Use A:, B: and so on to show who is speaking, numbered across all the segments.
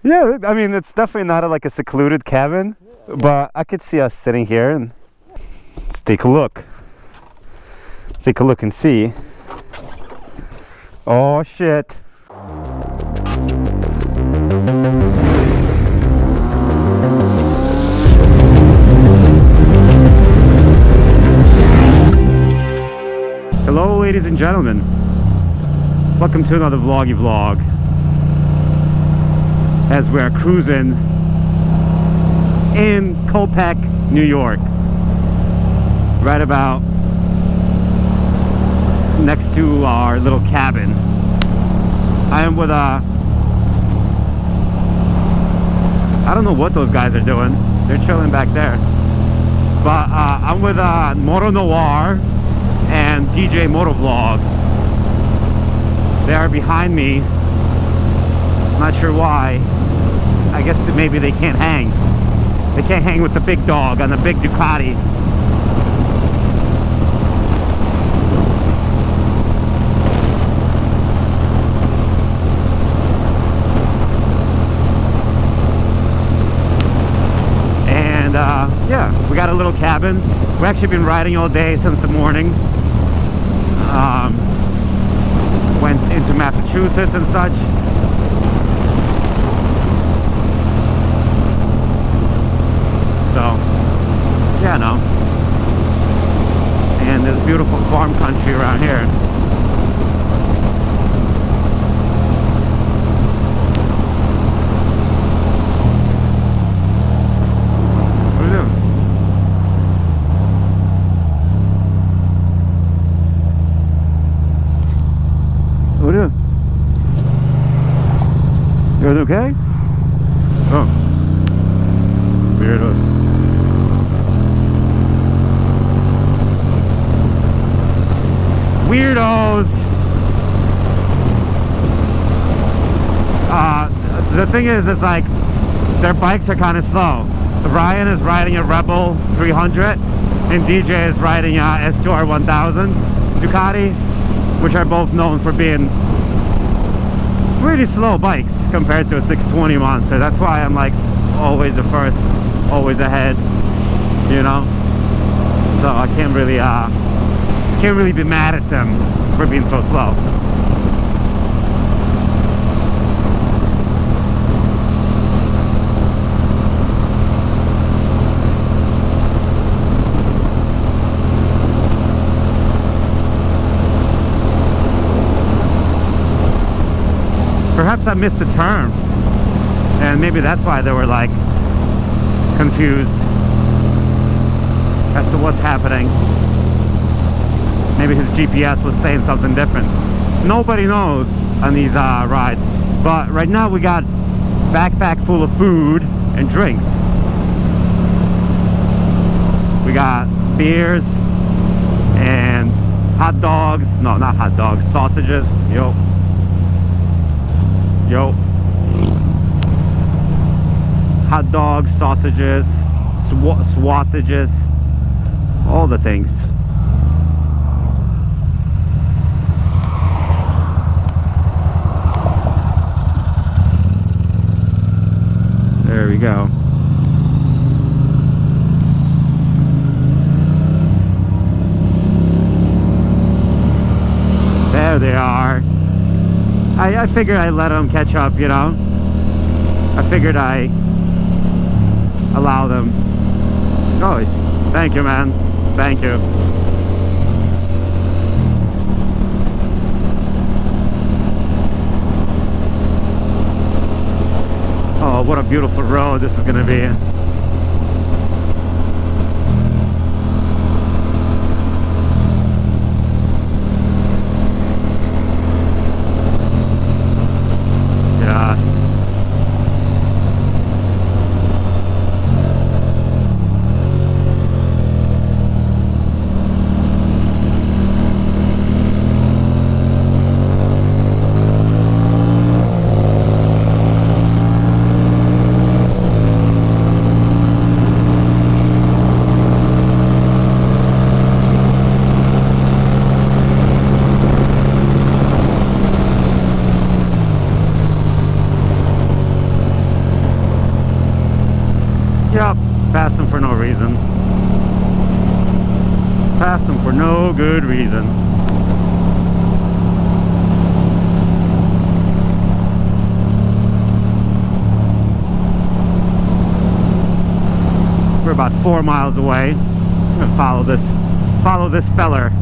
A: Yeah, I mean, it's definitely not like a secluded cabin, but I could see us sitting here and let's take a look. Take a look and see. Oh shit. Hello ladies and gentlemen. Welcome to another Vloggy vlog. As we're cruising in Copake, New York. Right about next to our little cabin. I am with I don't know what those guys are doing. They're chilling back there. But I'm with MotoNoir and DJ Motovlogs. They are behind me. Not sure why. I guess that maybe they can't hang. They can't hang with the big dog on the big Ducati. And yeah, we got a little cabin. We've actually been riding all day since the morning. Went into Massachusetts and such. So, yeah, no. And there's beautiful farm country around here. What are you doing? What are you doing? You guys okay? Oh. Weirdos. Weirdos. The thing is, it's like their bikes are kind of slow. Ryan is riding a Rebel 300 and DJ is riding a S2R 1000 Ducati, which are both known for being pretty slow bikes compared to a 620 monster. That's why I'm like always the first, always ahead, you know. So I can't really be mad at them for being so slow. Perhaps I missed the turn, and maybe that's why they were like confused as to what's happening. Maybe his GPS was saying something different. Nobody knows on these rides. But right now we got backpack full of food and drinks. We got beers and hot dogs. No, not hot dogs. Sausages. Yo. Hot dogs, sausages, sausages, all the things. There we go. There they are. I figured I'd let them catch up, you know. I figured I allow them. Oh, thank you, man. Thank you. Oh, what a beautiful road this is going to be. good reason. We're about 4 miles away. I'm gonna follow this feller.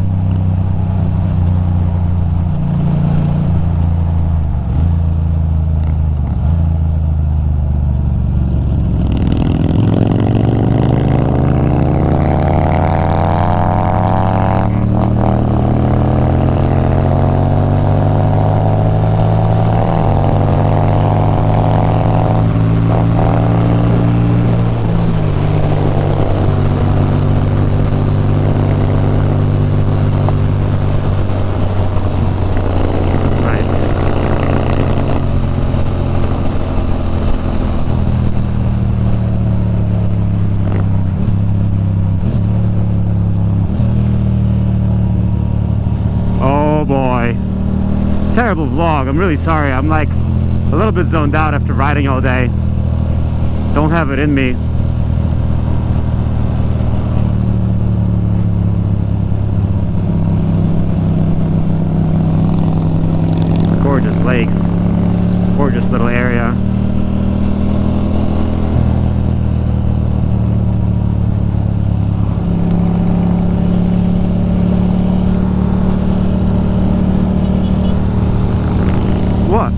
A: Terrible vlog. I'm really sorry. I'm like a little bit zoned out after riding all day. Don't have it in me. Gorgeous lakes. Gorgeous little area. What?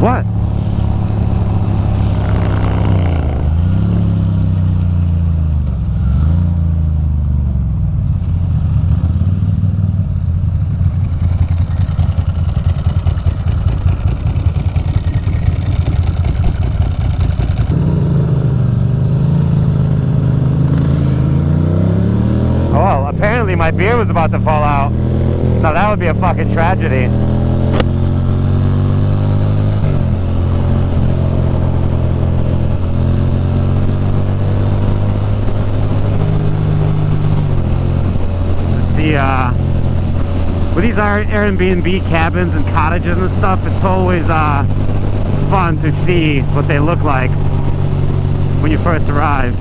A: What? Oh, well, apparently my beer was about to fall out. Now that would be a fucking tragedy. With these Airbnb cabins and cottages and stuff, it's always fun to see what they look like when you first arrive.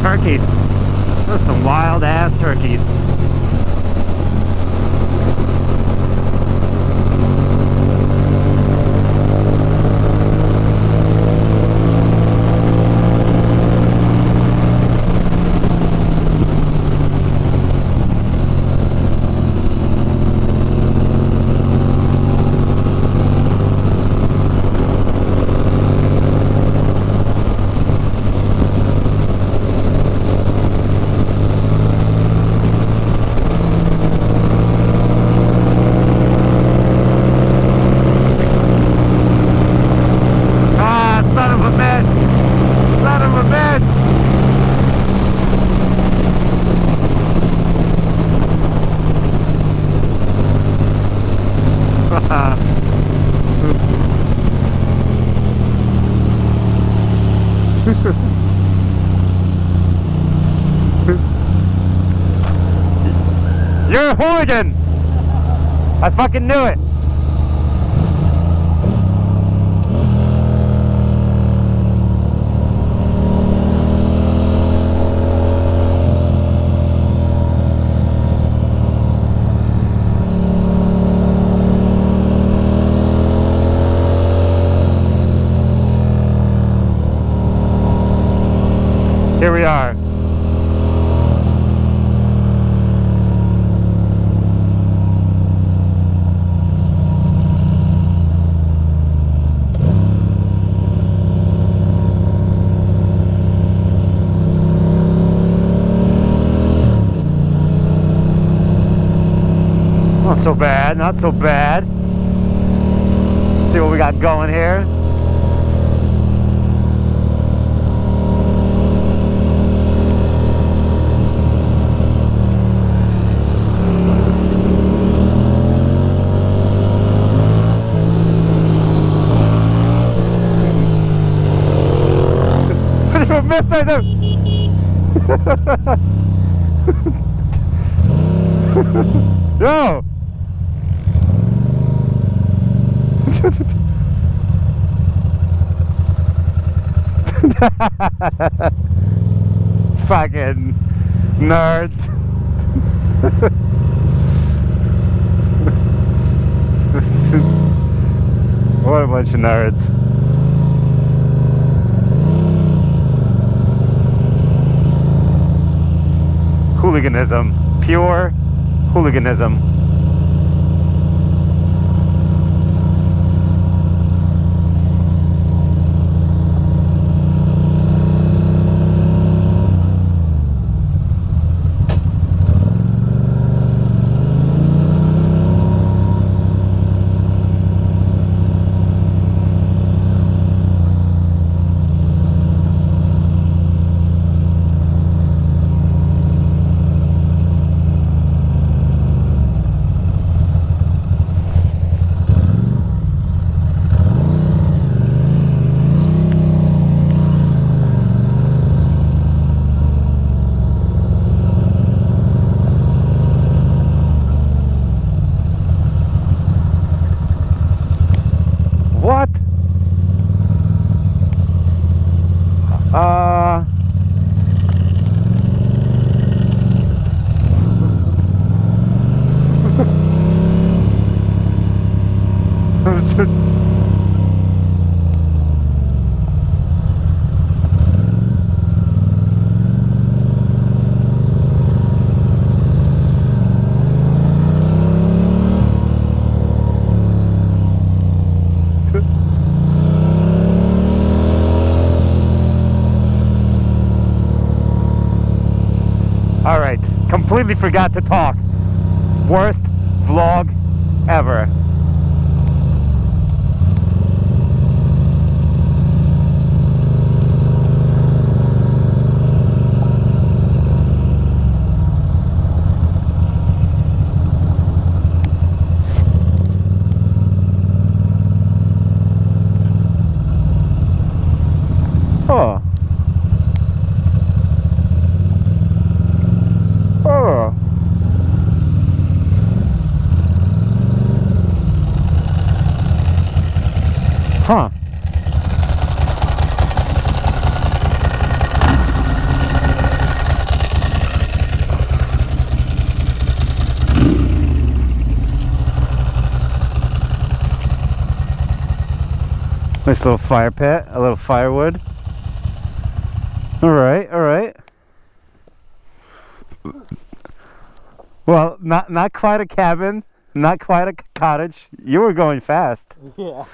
A: Turkeys. Those are some wild ass turkeys. You're a hooligan! I fucking knew it! Here we are. Not so bad, not so bad. Let's see what we got going here. sorry. Yo! Fucking nerds. What a bunch of nerds. Hooliganism. Pure hooliganism. What? Alright, completely forgot to talk. Worst vlog ever. Oh. Oh. Huh. Nice little fire pit, a little firewood. All right. Well, not quite a cabin, not quite a cottage. You were going fast.
B: Yeah.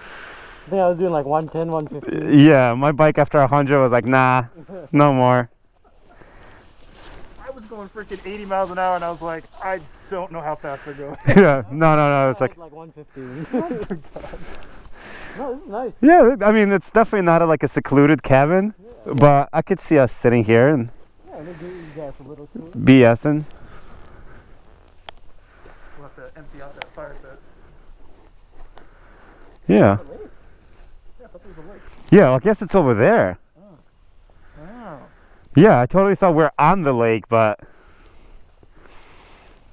B: I think I was doing like 110, 150.
A: Yeah, my bike after 100 was like, nah, no more.
C: I was going freaking 80 miles an hour and I was like, I don't know how fast they're going.
A: Yeah, no, it's like
B: 150. No, this is nice.
A: yeah, I mean, it's definitely not like a secluded cabin, but I could see us sitting here and
B: Yeah, they do you guys a little too.
A: BSing.
C: We'll have to empty out that fire pit.
A: Yeah.
C: Yeah, I thought there was a lake.
A: Yeah, well, I guess it's over there.
C: Wow.
A: Yeah, I totally thought we were on the lake, but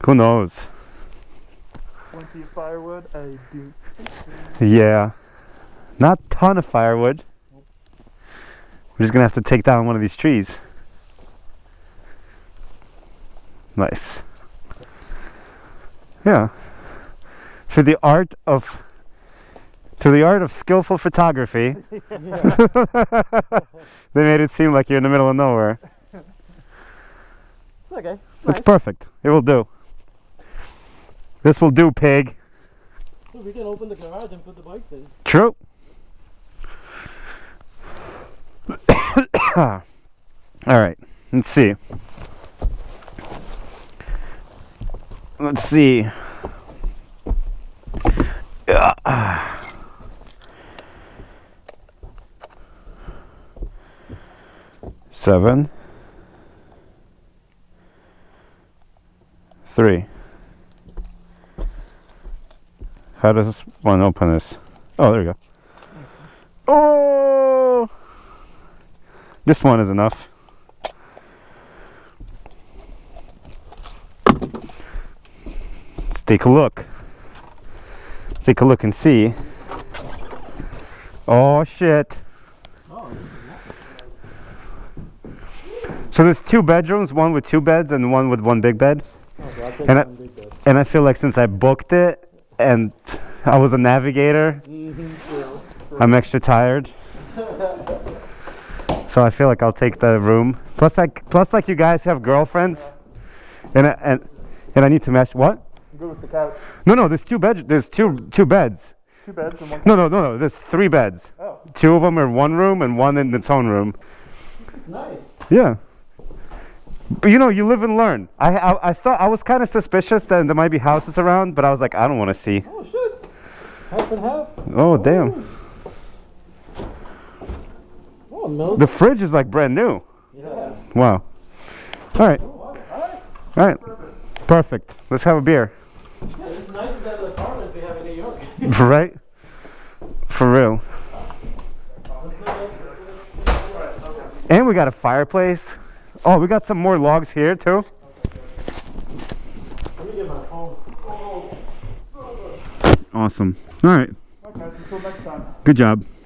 A: who knows?
C: Plenty of firewood. I do.
A: Yeah. Not a ton of firewood. We're just gonna have to take down one of these trees. Nice. Yeah. Through the art of skillful photography, they made it seem like you're in the middle of nowhere.
B: It's okay.
A: It's perfect. It will do. This will do, pig.
B: We can open the garage and put the bikes in.
A: True. All right. Let's see. Seven. 3. How does one open this? Oh, there we go. Oh! This one is enough. Let's take a look. Take a look and see. Oh shit. So there's 2 bedrooms, one with 2 beds and one with 1 big bed.
B: Okay, I'll take
A: And
B: one big bed.
A: And I feel like since I booked it and I was a navigator,
B: True.
A: I'm extra tired. So I feel like I'll take the room. Plus like you guys have girlfriends, and I need to match what?
C: I'm good with the couch.
A: No, there's 2 beds. There's two beds.
C: 2 beds and 1
A: No. There's 3 beds.
C: Oh.
A: 2 of them are 1 room and 1 in its own room.
B: It's nice.
A: Yeah. But you know, you live and learn. I thought I was kind of suspicious that there might be houses around, but I was like, I don't want to see.
B: Oh shit. Half and half.
A: Oh damn.
B: Oh, milk.
A: The fridge is like brand new.
B: Yeah.
A: Wow. All right. All right. Perfect. Let's have a beer.
B: Yeah, it's nice as the apartments we have in New York.
A: Right? For real. And we got a fireplace. Oh, we got some more logs here too.
B: Let me get my phone.
A: Awesome. All right.
C: Okay, so until next time.
A: Good job.